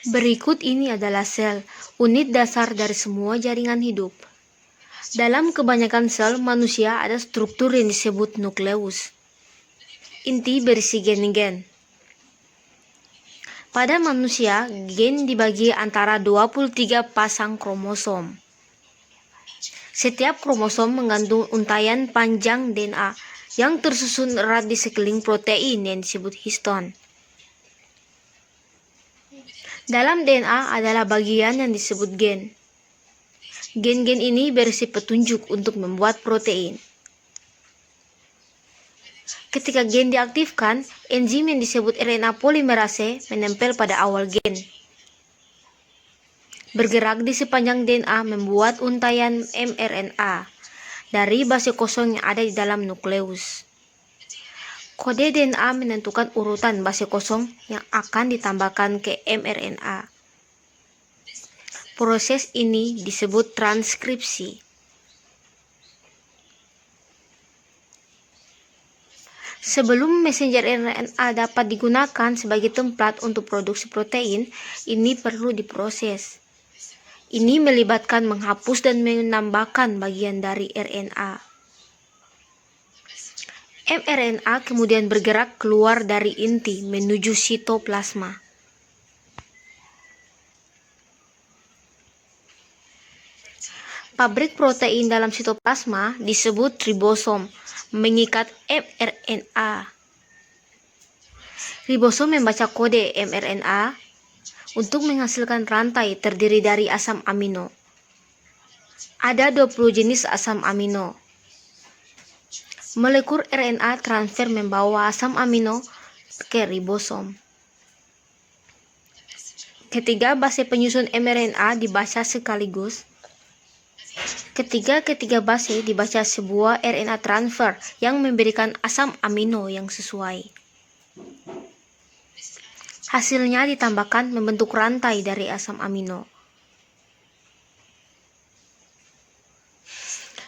Berikut ini adalah sel, unit dasar dari semua jaringan hidup. Dalam kebanyakan sel manusia ada struktur yang disebut nukleus. Inti berisi gen-gen. Pada manusia, gen dibagi antara 23 pasang kromosom. Setiap kromosom mengandung untaian panjang DNA yang tersusun erat di sekeliling protein yang disebut histon. Dalam DNA adalah bagian yang disebut gen. Gen-gen ini berisi petunjuk untuk membuat protein. Ketika gen diaktifkan, enzim yang disebut RNA polimerase menempel pada awal gen. Bergerak di sepanjang DNA membuat untaian mRNA dari base kosong yang ada di dalam nukleus. Kode DNA menentukan urutan base kosong yang akan ditambahkan ke mRNA. Proses ini disebut transkripsi. Sebelum messenger RNA dapat digunakan sebagai tempat untuk produksi protein, ini perlu diproses. Ini melibatkan menghapus dan menambahkan bagian dari RNA. mRNA kemudian bergerak keluar dari inti menuju sitoplasma. Pabrik protein dalam sitoplasma disebut ribosom, mengikat mRNA. Ribosom membaca kode mRNA untuk menghasilkan rantai terdiri dari asam amino. Ada 20 jenis asam amino. Molekul RNA transfer membawa asam amino ke ribosom. Ketiga base penyusun mRNA dibaca sekaligus. Ketiga base dibaca sebuah RNA transfer yang memberikan asam amino yang sesuai. Hasilnya ditambahkan membentuk rantai dari asam amino.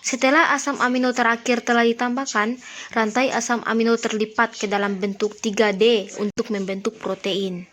Setelah asam amino terakhir telah ditambahkan, rantai asam amino terlipat ke dalam bentuk 3D untuk membentuk protein.